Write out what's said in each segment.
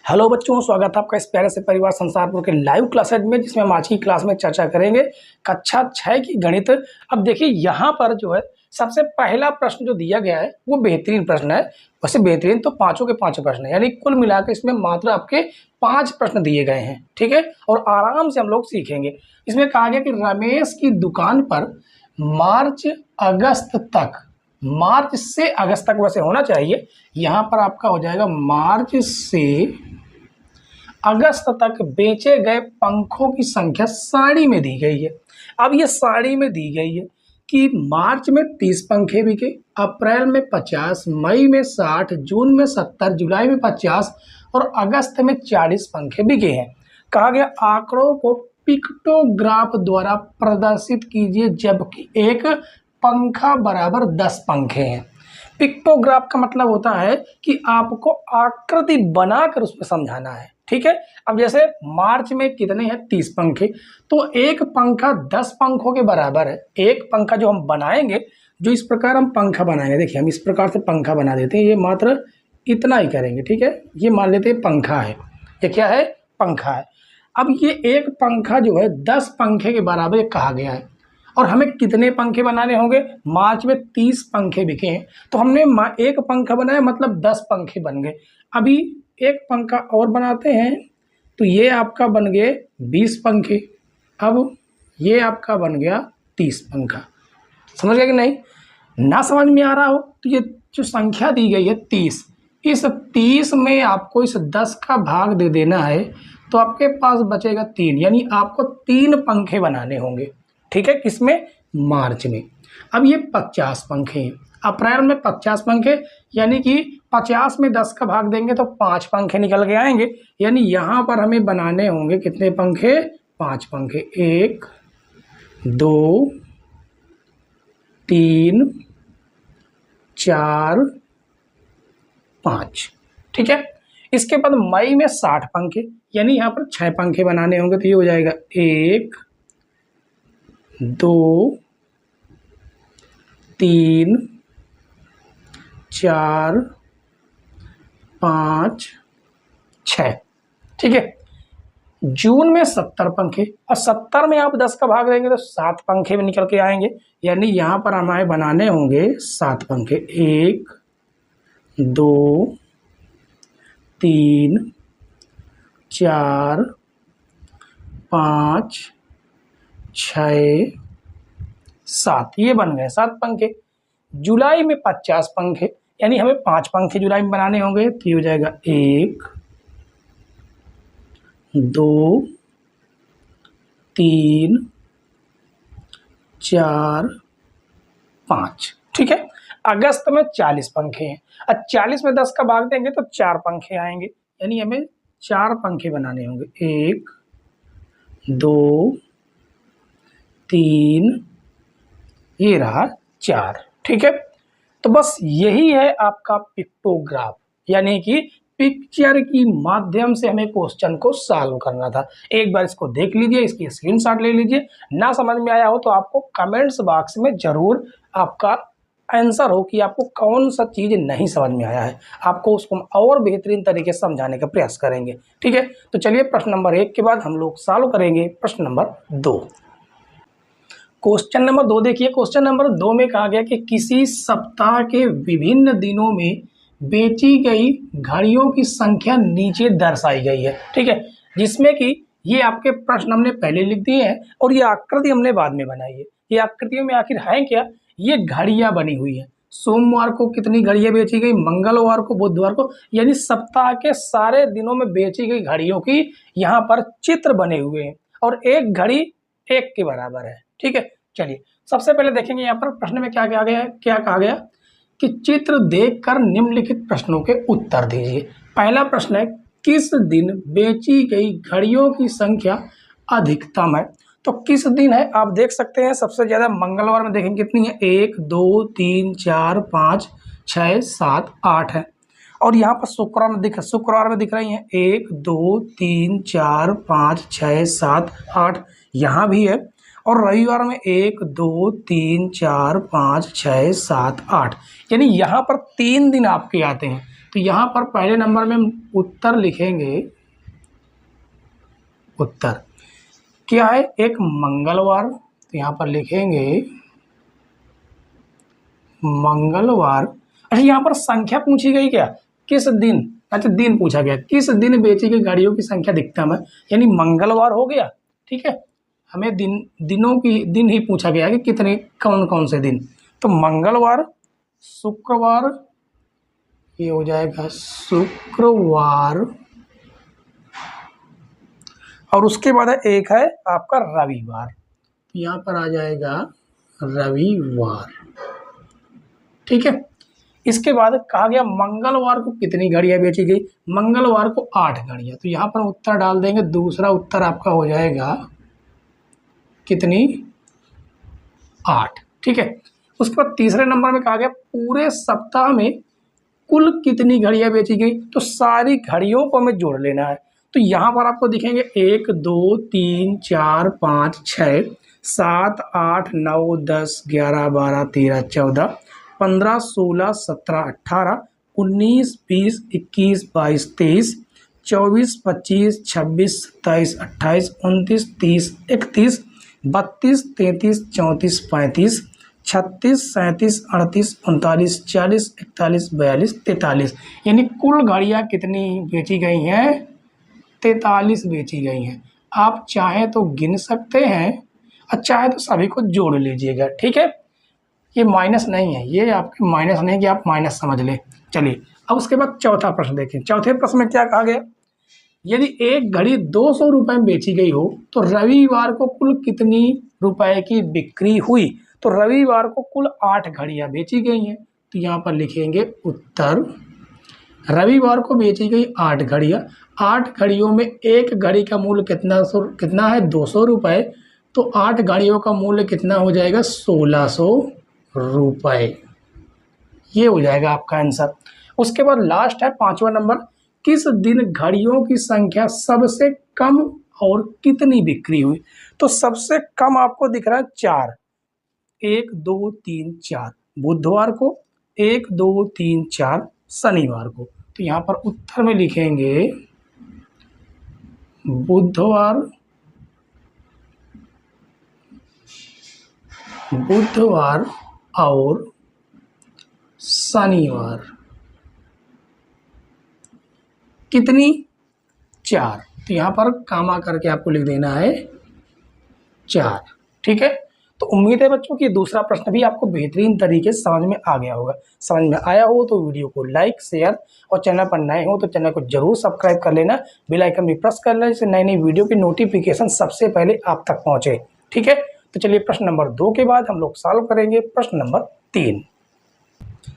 Hello बच्चों, स्वागत है आपका इस प्यारे से परिवार संसारपुर के लाइव क्लासेज में, जिसमें हम आज की क्लास में चर्चा करेंगे कक्षा 6 की गणित। अब देखिए यहाँ पर जो है सबसे पहला प्रश्न जो दिया गया है वो बेहतरीन प्रश्न है। वैसे बेहतरीन तो पांचों के पांचों प्रश्न है, यानी कुल मिलाकर इसमें मात्र आपके 5 प्रश्न दिए गए हैं। ठीक है, और आराम से हम लोग सीखेंगे। इसमें कहा गया कि रमेश की दुकान पर मार्च अगस्त तक, मार्च से अगस्त तक वैसे होना चाहिए, यहाँ पर आपका हो जाएगा मार्च से अगस्त तक बेचे गए पंखों की संख्या साड़ी में दी गई है। अब ये साड़ी में दी गई है कि मार्च में 30 पंखे बिके, अप्रैल में 50, मई में 60, जून में 70, जुलाई में 50 और अगस्त में 40 पंखे बिके हैं। कहा गया आंकड़ों को पिक्टोग्राफ द्वारा प्रदर्शित कीजिए जबकि एक पंखा बराबर 10 पंखे हैं। पिक्टोग्राफ का मतलब होता है कि आपको आकृति बनाकर उसमें समझाना है। ठीक है, अब जैसे मार्च में कितने हैं 30 पंखे, तो एक पंखा 10 पंखों के बराबर है। एक पंखा जो हम बनाएंगे, जो इस प्रकार हम पंखा बनाएंगे, देखिए हम इस प्रकार से पंखा बना देते हैं, ये मात्र इतना ही करेंगे। ठीक है, ये मान लेते हैं पंखा है, ये क्या है, पंखा है। अब ये एक पंखा जो है 10 पंखे के बराबर कहा गया है, और हमें कितने पंखे बनाने होंगे, मार्च में 30 पंखे बिके हैं, तो हमने एक पंखा बनाया मतलब 10 पंखे बन गए। अभी एक पंखा और बनाते हैं तो ये आपका बन गए 20 पंखे। अब ये आपका बन गया 30 पंखा। समझ गया कि नहीं? ना समझ में आ रहा हो तो ये जो संख्या दी गई है 30, इस 30 में आपको इस 10 का भाग दे देना है, तो आपके पास बचेगा 3, यानी आपको 3 पंखे बनाने होंगे। ठीक है, किसमें, मार्च में। अब ये 50 पंखे हैं, अप्रैल में 50 पंखे, यानी कि 50 में 10 का भाग देंगे तो 5 पंखे निकल के आएंगे, यानी यहाँ पर हमें बनाने होंगे कितने पंखे, 5 पंखे। 1 2 3 4 5। ठीक है, इसके बाद मई में 60 पंखे, यानी यहाँ पर 6 पंखे बनाने होंगे, तो ये हो जाएगा 1 2 3 4 5 6। ठीक है, जून में 70 पंखे, और 70 में आप 10 का भाग देंगे तो 7 पंखे भी निकल के आएंगे, यानी यहाँ पर हमें बनाने होंगे 7 पंखे। 1 2 3 4 5 6 7, ये बन गए 7 पंखे। जुलाई में 50 पंखे, यानी हमें 5 पंखे जुलाई में बनाने होंगे, तो ये हो जाएगा 1 2 3 4 5। ठीक है, अगस्त में 40 पंखे हैं, अब 40 में 10 का भाग देंगे तो 4 पंखे आएंगे, यानी हमें 4 पंखे बनाने होंगे। 1 2 3, ये रहा 4। ठीक है, तो बस यही है आपका पिक्टोग्राफ, यानी कि पिक्चर की माध्यम से हमें क्वेश्चन को सॉल्व करना था। एक बार इसको देख लीजिए, इसकी स्क्रीनशॉट ले लीजिए। ना समझ में आया हो तो आपको कमेंट्स बॉक्स में जरूर आपका आंसर हो कि आपको कौन सा चीज़ नहीं समझ में आया है, आपको उसको और बेहतरीन तरीके से समझाने का प्रयास करेंगे। ठीक है, तो चलिए प्रश्न नंबर 1 के बाद हम लोग सॉल्व करेंगे प्रश्न नंबर 2। क्वेश्चन नंबर 2 देखिए, क्वेश्चन नंबर 2 में कहा गया कि किसी सप्ताह के विभिन्न दिनों में बेची गई घड़ियों की संख्या नीचे दर्शाई गई है। ठीक है, जिसमें कि ये आपके प्रश्न हमने पहले लिख दिए हैं और ये आकृति हमने बाद में बनाई है। ये आकृतियों में आखिर है क्या, ये घड़ियां बनी हुई हैं। सोमवार को कितनी घड़ियां बेची गई, मंगलवार को, बुधवार को, यानी सप्ताह के सारे दिनों में बेची गई घड़ियों की यहाँ पर चित्र बने हुए हैं, और एक घड़ी 1 के बराबर है। ठीक है, चलिए सबसे पहले देखेंगे यहाँ पर प्रश्न में क्या कहा गया कि चित्र देखकर निम्नलिखित प्रश्नों के उत्तर दीजिए। पहला प्रश्न है, किस दिन बेची गई घड़ियों की संख्या अधिकतम है। तो किस दिन है, आप देख सकते हैं सबसे ज्यादा मंगलवार में देखेंगे कितनी है, 1 2 3 4 5 6 7 8 है, और यहाँ पर शुक्रवार में दिख रही हैं 1 2 3 4 5 6 7 8, यहाँ भी है, और रविवार में 1 2 3 4 5 6 7 8, यानी यहाँ पर 3 दिन आपके आते हैं। तो यहाँ पर पहले नंबर में हम उत्तर लिखेंगे। उत्तर क्या है? एक मंगलवार। तो यहाँ पर लिखेंगे मंगलवार। अच्छा, यहाँ पर संख्या पूछी गई क्या? किस दिन? अच्छा, दिन पूछा गया, किस दिन बेची गई गाड़ियों की संख्या अधिकतम है, यानी मंगलवार हो गया। ठीक है, हमें दिनों की दिन ही पूछा गया कि कितने, कौन कौन से दिन। तो मंगलवार, शुक्रवार, ये हो जाएगा शुक्रवार, और उसके बाद एक है आपका रविवार। तो यहाँ पर आ जाएगा रविवार। ठीक है, इसके बाद कहा गया मंगलवार को कितनी घड़ियां बेची गई? मंगलवार को 8 घड़ियां। तो यहाँ पर उत्तर डाल देंगे। दूसरा उत्तर आपका हो जाएगा कितनी? 8। ठीक है, उसके बाद तीसरे नंबर में कहा गया पूरे सप्ताह में कुल कितनी घड़ियां बेची गई? तो सारी घड़ियों को हमें जोड़ लेना है। तो यहाँ पर आपको दिखेंगे 1 2 3 4 5 6 7 8 9 10 11 12 13 14 15 16 17 18 19 20 21 22 23 24 25 26 27 28 29 30 31 32 33 34 35 36 37 38 39 40 41 42 43, यानी कुल गाड़ियाँ कितनी बेची गई हैं? 43 बेची गई हैं। आप चाहें तो गिन सकते हैं और चाहे तो सभी को जोड़ लीजिएगा। ठीक है, ये माइनस नहीं है, ये आपके माइनस नहीं कि आप माइनस समझ लें। चलिए, अब उसके बाद चौथा प्रश्न देखें। चौथे प्रश्न में क्या कहा गया? यदि एक घड़ी 200 रुपये में बेची गई हो तो रविवार को कुल कितनी रुपए की बिक्री हुई? तो रविवार को कुल 8 घड़ियां बेची गई हैं। तो यहाँ पर लिखेंगे उत्तर, रविवार को बेची गई 8 घड़ियां। 8 घड़ियों में एक घड़ी का मूल्य कितना है? 200 रुपये। तो 8 घड़ियों का मूल्य कितना हो जाएगा? 1600 रुपये। ये हो जाएगा आपका आंसर। उसके बाद लास्ट है 5वां नंबर, किस दिन घड़ियों की संख्या सबसे कम और कितनी बिक्री हुई? तो सबसे कम आपको दिख रहा है 4, 1 2 3 4 बुधवार को, 1 2 3 4 शनिवार को। तो यहाँ पर उत्तर में लिखेंगे बुधवार, बुधवार और शनिवार। कितनी? 4। तो यहाँ पर कामा करके आपको लिख देना है 4। ठीक है, तो उम्मीद है बच्चों कि दूसरा प्रश्न भी आपको बेहतरीन तरीके से समझ में आ गया होगा। समझ में आया हो तो वीडियो को लाइक, शेयर और चैनल पर नए हो तो चैनल को जरूर सब्सक्राइब कर लेना, बेल आइकन भी प्रेस कर लेना, जिससे नई नई वीडियो की नोटिफिकेशन सबसे पहले आप तक पहुँचे। ठीक है, तो चलिए प्रश्न नंबर 2 के बाद हम लोग सॉल्व करेंगे प्रश्न नंबर 3।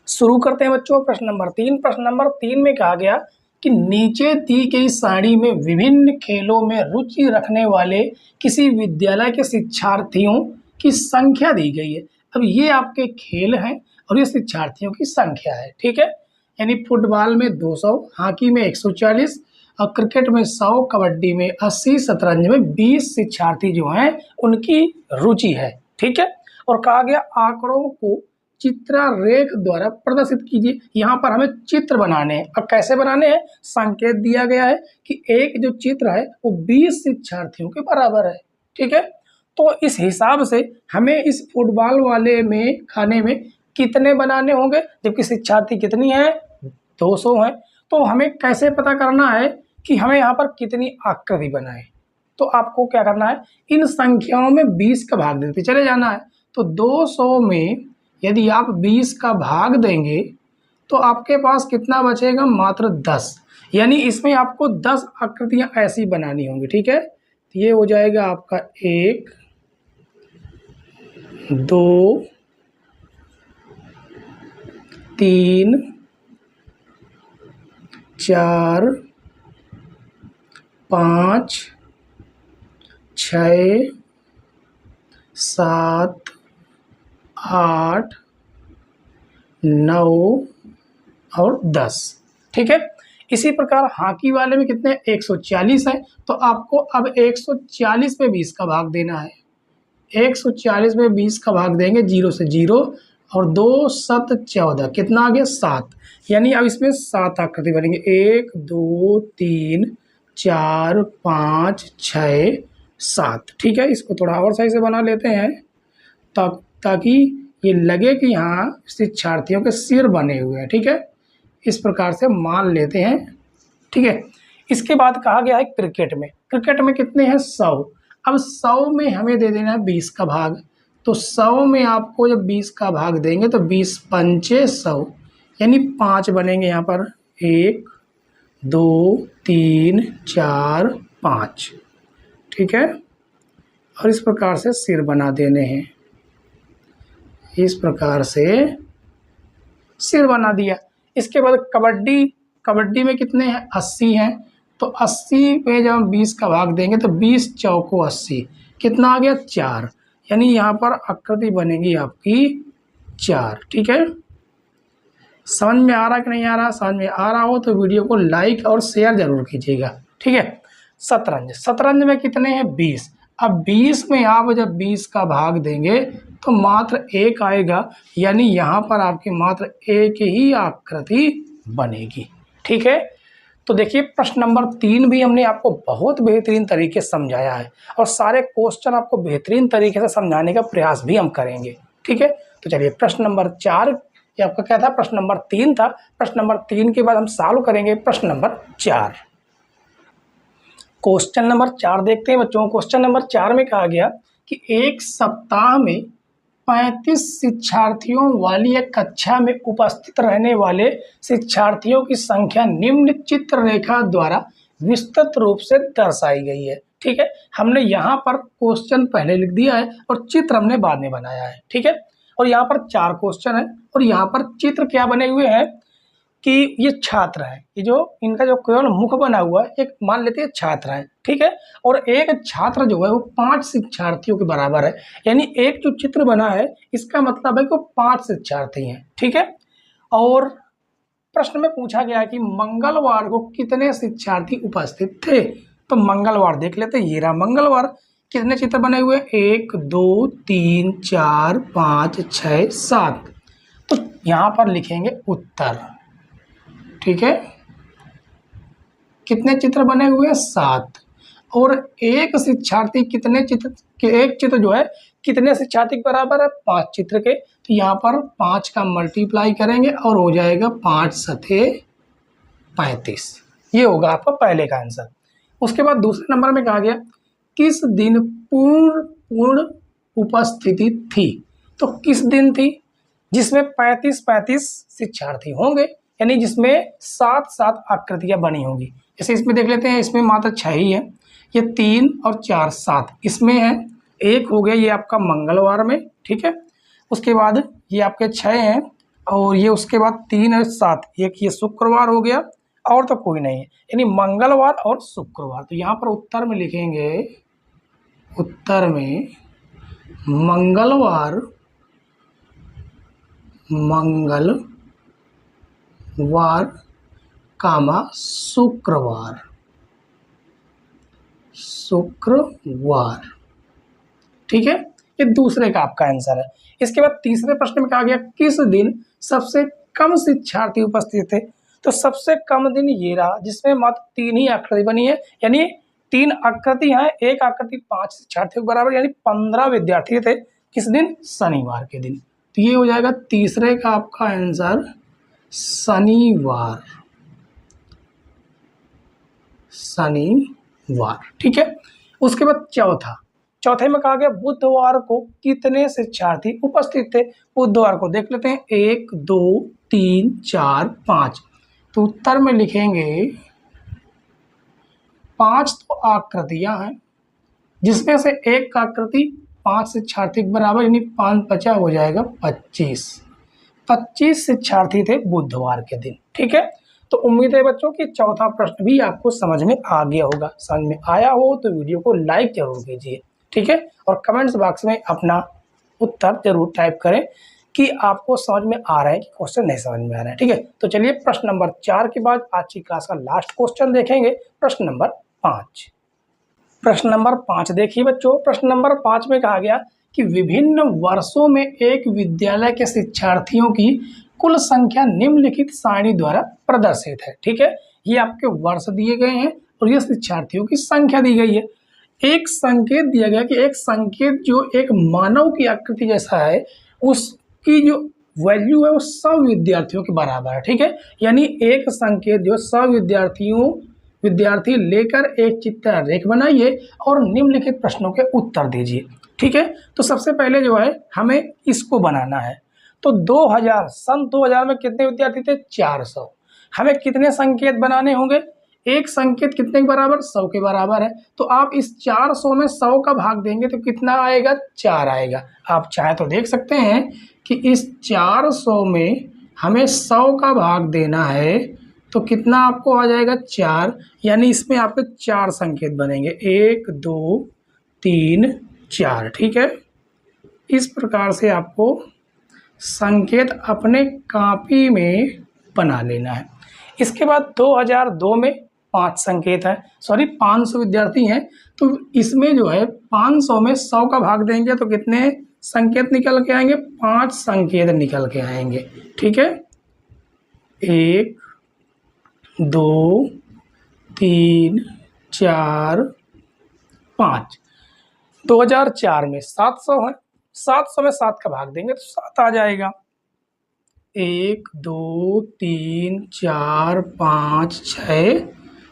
शुरू करते हैं बच्चों प्रश्न नंबर 3। प्रश्न नंबर 3 में कहा गया कि नीचे दी गई सारणी में विभिन्न खेलों में रुचि रखने वाले किसी विद्यालय के शिक्षार्थियों की संख्या दी गई है। अब ये आपके खेल हैं और ये शिक्षार्थियों की संख्या है। ठीक है, यानी फुटबॉल में 200, हॉकी में 140 और क्रिकेट में 100, कबड्डी में 80, शतरंज में 20 शिक्षार्थी जो हैं उनकी रुचि है। ठीक है, और कहा गया आंकड़ों को चित्रारेख द्वारा प्रदर्शित कीजिए। यहाँ पर हमें चित्र बनाने हैं। अब कैसे बनाने हैं? संकेत दिया गया है कि एक जो चित्र है वो 20 शिक्षार्थियों के बराबर है। ठीक है, तो इस हिसाब से हमें इस फुटबॉल वाले में खाने में कितने बनाने होंगे, जबकि शिक्षार्थी कितनी है? 200 हैं। तो हमें कैसे पता करना है कि हमें यहाँ पर कितनी आकृति बनाए? तो आपको क्या करना है, इन संख्याओं में 20 का भाग देते चले जाना है। तो 200 में यदि आप 20 का भाग देंगे तो आपके पास कितना बचेगा? मात्र 10। यानी इसमें आपको 10 आकृतियां ऐसी बनानी होंगी। ठीक है, तो ये हो जाएगा आपका 1 2 3 4 5 6 7 8 9 और 10। ठीक है, इसी प्रकार हॉकी वाले में कितने? 140 है। तो आपको अब 140 में 20 का भाग देना है। 140 में 20 का भाग देंगे, 0 से 0 और 2 7 14, कितना आ गया 7। यानी अब इसमें 7 आकृति बनेंगे, 1 2 3 4 5 6 7। ठीक है, इसको थोड़ा और सही से बना लेते हैं ताकि ये लगे कि यहाँ शिक्षार्थियों के सिर बने हुए हैं। ठीक है, इस प्रकार से मान लेते हैं। ठीक है, इसके बाद कहा गया है क्रिकेट में कितने हैं 100। अब 100 में हमें दे देना है 20 का भाग। तो 100 में आपको जब 20 का भाग देंगे तो 20 पंचे 100, यानी 5 बनेंगे यहाँ पर, 1 2 3 4 5। ठीक है, और इस प्रकार से सिर बना देने हैं, इस प्रकार से सिर बना दिया। इसके बाद कबड्डी में कितने हैं 80 हैं। तो 80 पे जब हम 20 का भाग देंगे तो 20 चौको 80, कितना आ गया 4। यानी यहाँ पर आकृति बनेगी आपकी 4। ठीक है, समझ में आ रहा कि नहीं आ रहा? समझ में आ रहा हो तो वीडियो को लाइक और शेयर जरूर कीजिएगा। ठीक है, शतरंज में कितने हैं 20। अब 20 में आप जब 20 का भाग देंगे तो मात्र 1 आएगा, यानी यहाँ पर आपकी मात्र 1 ही आकृति बनेगी। ठीक है, तो देखिए प्रश्न नंबर 3 भी हमने आपको बहुत बेहतरीन तरीके से समझाया है और सारे क्वेश्चन आपको बेहतरीन तरीके से समझाने का प्रयास भी हम करेंगे। ठीक है, तो चलिए प्रश्न नंबर 4, ये आपका क्या था, प्रश्न नंबर 3 था। प्रश्न नंबर 3 के बाद हम सॉल्व करेंगे प्रश्न नंबर 4। क्वेश्चन नंबर 4 देखते हैं बच्चों। क्वेश्चन नंबर 4 में कहा गया कि एक सप्ताह में 35 शिक्षार्थियों वाली एक कक्षा में उपस्थित रहने वाले शिक्षार्थियों की संख्या निम्न चित्र रेखा द्वारा विस्तृत रूप से दर्शाई गई है। ठीक है, हमने यहाँ पर क्वेश्चन पहले लिख दिया है और चित्र हमने बाद में बनाया है। ठीक है, और यहाँ पर 4 क्वेश्चन है और यहाँ पर चित्र क्या बने हुए हैं कि ये छात्र हैं, ये जो इनका जो केवल मुख बना हुआ है, एक मान लेते हैं छात्र हैं। ठीक है, और एक छात्र जो है वो 5 शिक्षार्थियों के बराबर है, यानी एक जो चित्र बना है इसका मतलब है कि 5 शिक्षार्थी हैं। ठीक है, और प्रश्न में पूछा गया है कि मंगलवार को कितने शिक्षार्थी उपस्थित थे। तो मंगलवार देख लेते हैं, ये रहा मंगलवार। कितने चित्र बने हुए, 1 2 3 4 5 6 7। तो यहाँ पर लिखेंगे उत्तर। ठीक है, कितने चित्र बने हुए हैं 7। और एक शिक्षार्थी कितने चित्र, एक चित्र जो है कितने शिक्षार्थी के बराबर है 5 चित्र के। तो यहाँ पर 5 का मल्टीप्लाई करेंगे और हो जाएगा 5 सते 35। ये होगा आपका पहले का आंसर। उसके बाद दूसरे नंबर में कहा गया किस दिन पूर्ण उपस्थिति थी। तो किस दिन थी जिसमें 35 शिक्षार्थी होंगे, यानी जिसमें 7 आकृतियां बनी होंगी। जैसे इसमें देख लेते हैं, इसमें मात्र 6 ही है, ये 3 और 4 7 इसमें है। एक हो गया ये आपका मंगलवार में। ठीक है, उसके बाद ये आपके 6 हैं और ये उसके बाद 3 और 7, एक ये शुक्रवार हो गया और तो कोई नहीं है, यानी मंगलवार और शुक्रवार। तो यहाँ पर उत्तर में लिखेंगे, उत्तर में मंगलवार कामा शुक्रवार। ठीक है, ये दूसरे का आपका आंसर है। इसके बाद तीसरे प्रश्न में कहा गया किस दिन सबसे कम शिक्षार्थी उपस्थित थे। तो सबसे कम दिन ये रहा जिसमें मात्र 3 ही आकृति बनी है, यानी 3 आकृति हैं, एक आकृति 5 शिक्षार्थियों के बराबर, यानी 15 विद्यार्थी थे। किस दिन, शनिवार के दिन। तो ये हो जाएगा तीसरे का आपका आंसर शनिवार। ठीक है, उसके बाद चौथे में कहा गया बुधवार को कितने शिक्षार्थी उपस्थित थे। बुधवार को देख लेते हैं, 1 2 3 4 5। तो उत्तर में लिखेंगे 5 तो आकृतियां हैं जिसमें से एक आकृति 5 शिक्षार्थी के बराबर, यानी 5 बचा हो जाएगा 25 शिक्षार्थी थे बुधवार के दिन। ठीक है, तो उम्मीद है बच्चों कि चौथा प्रश्न भी आपको समझ में आ गया होगा। समझ में आया हो तो वीडियो को लाइक जरूर कीजिए। ठीक है, और कमेंट्स बॉक्स में अपना उत्तर जरूर टाइप करें कि आपको समझ में आ रहा है कि क्वेश्चन नहीं समझ में आ रहा है। ठीक है, तो चलिए प्रश्न नंबर 4 के बाद आज की क्लास का लास्ट क्वेश्चन देखेंगे, प्रश्न नंबर 5। प्रश्न नंबर 5 देखिए बच्चों, प्रश्न नंबर 5 में कहा गया कि विभिन्न वर्षों में एक विद्यालय के शिक्षार्थियों की कुल संख्या निम्नलिखित सारणी द्वारा प्रदर्शित है। ठीक है, ये आपके वर्ष दिए गए हैं और ये शिक्षार्थियों की संख्या दी गई है। एक संकेत दिया गया कि एक संकेत जो एक मानव की आकृति जैसा है उसकी जो वैल्यू है वो 100 विद्यार्थियों के बराबर है। ठीक है, यानी एक संकेत जो 100 विद्यार्थी लेकर एक चित्र रेख बनाइए और निम्नलिखित प्रश्नों के उत्तर दीजिए। ठीक है, तो सबसे पहले जो है हमें इसको बनाना है। तो 2000 में कितने विद्यार्थी थे? 400। हमें कितने संकेत बनाने होंगे? एक संकेत कितने के बराबर? 100 के बराबर है। तो आप इस 400 में 100 का भाग देंगे तो कितना आएगा? 4 आएगा। आप चाहे तो देख सकते हैं कि इस 400 में हमें 100 का भाग देना है तो कितना आपको आ जाएगा? 4। यानी इसमें आपके 4 संकेत बनेंगे, 1 2 3 4। ठीक है, इस प्रकार से आपको संकेत अपने कॉपी में बना लेना है। इसके बाद 2002 में 5 संकेत है, 500 विद्यार्थी हैं, तो इसमें जो है 500 में 100 का भाग देंगे तो कितने संकेत निकल के आएंगे? 5 संकेत निकल के आएंगे। ठीक है, 1 2 3 4 5। 2004 में 700 है, 700 में 7 का भाग देंगे तो 7 आ जाएगा। 1 2 3 4 5 6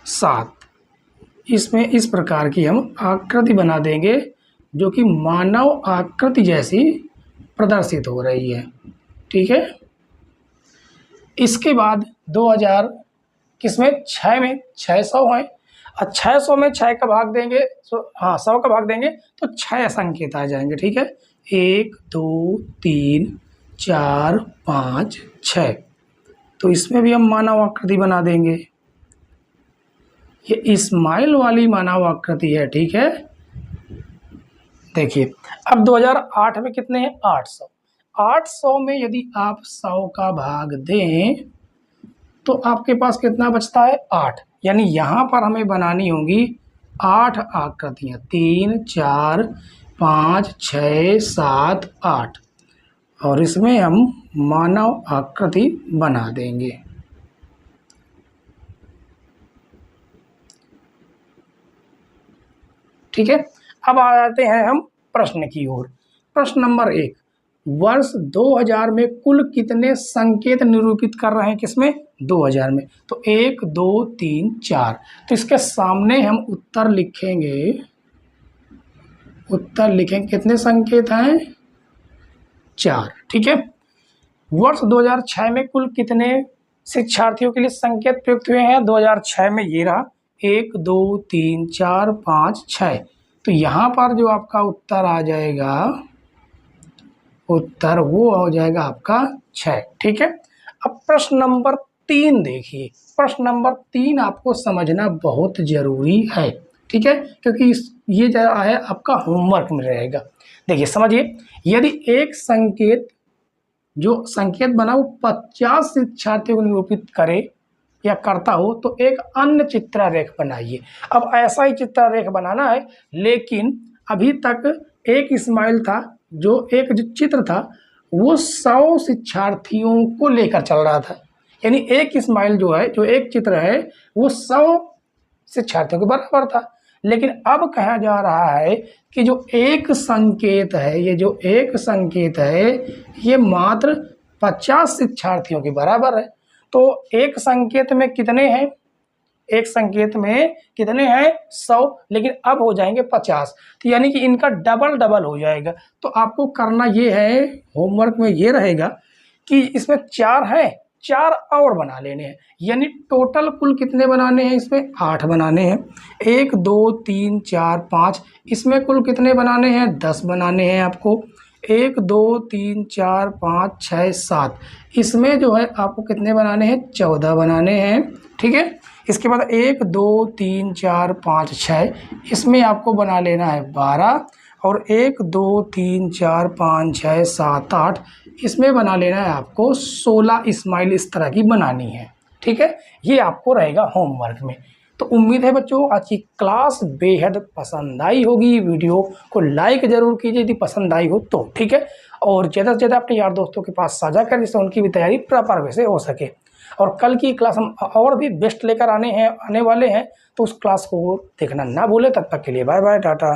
7। इसमें इस प्रकार की हम आकृति बना देंगे जो कि मानव आकृति जैसी प्रदर्शित हो रही है। ठीक है, इसके बाद 2000 किसमें? 6 में 600 है और 600 में 6 का भाग देंगे, 100 का भाग देंगे तो 6 संकेत आ जाएंगे। ठीक है, 1 2 3 4 5 6। तो इसमें भी हम मानव आकृति बना देंगे। ये स्माइल वाली मानव आकृति है। ठीक है, देखिए अब 2008 में कितने हैं? 800। 800 में यदि आप 100 का भाग दें तो आपके पास कितना बचता है? 8। यानी यहाँ पर हमें बनानी होंगी 8 आकृतियाँ, 3 4 5 6 7 8, और इसमें हम मानव आकृति बना देंगे। ठीक है, अब आ जाते हैं हम प्रश्न की ओर। प्रश्न नंबर 1, वर्ष 2000 में कुल कितने संकेत निरूपित कर रहे हैं? किसमें? 2000 में। तो 1 2 3 4। तो इसके सामने हम उत्तर लिखेंगे। कितने संकेत हैं? 4। ठीक है, वर्ष 2006 में कुल कितने शिक्षार्थियों के लिए संकेत प्रयुक्त हुए हैं? 2006 में ये रहा, 1 2 3 4 5 6। तो यहाँ पर जो आपका उत्तर आ जाएगा, उत्तर वो हो जाएगा आपका 6। ठीक है, अब प्रश्न नंबर 3 देखिए। प्रश्न नंबर 3 आपको समझना बहुत जरूरी है। ठीक है, क्योंकि ये जो है आपका होमवर्क में रहेगा। देखिए समझिए, यदि एक संकेत जो संकेत बना वो 50 शिक्षार्थियों को निरूपित करे या करता हो तो एक अन्य चित्ररेख बनाइए। अब ऐसा ही चित्ररेख बनाना है, लेकिन अभी तक एक स्माइल था, जो चित्र था वो 100 शिक्षार्थियों को लेकर चल रहा था। यानी एक स्माइल जो है, जो एक चित्र है, वो 100 शिक्षार्थियों के बराबर था। लेकिन अब कहा जा रहा है कि जो एक संकेत है, ये मात्र 50 शिक्षार्थियों के बराबर है। तो एक संकेत में कितने हैं? 100, लेकिन अब हो जाएंगे 50। तो यानी कि इनका डबल हो जाएगा। तो आपको करना ये है, होमवर्क में ये रहेगा कि इसमें 4 हैं, 4 और बना लेने हैं। यानी टोटल कुल कितने बनाने हैं? इसमें 8 बनाने हैं। 1 2 3 4 5। इसमें कुल कितने बनाने हैं? 10 बनाने हैं आपको। 1 2 3 4 5 6 7। इसमें जो है आपको कितने बनाने हैं? 14 बनाने हैं। ठीक है, इसके बाद 1 2 3 4 5 6। इसमें आपको बना लेना है 12, और 1 2 3 4 5 6 7 8। इसमें बना लेना है आपको 16 स्माइल इस तरह की बनानी है। ठीक है, ये आपको रहेगा होमवर्क में। तो उम्मीद है बच्चों आज की क्लास बेहद पसंद आई होगी। वीडियो को लाइक ज़रूर कीजिए यदि पसंद आई हो तो, ठीक है। और ज़्यादा से ज़्यादा अपने यार दोस्तों के पास साझा करें जिससे उनकी भी तैयारी प्रॉपर वे से हो सके। और कल की क्लास हम और भी बेस्ट लेकर आने वाले हैं, तो उस क्लास को देखना ना भूलें। तब तक के लिए बाय बाय, टाटा।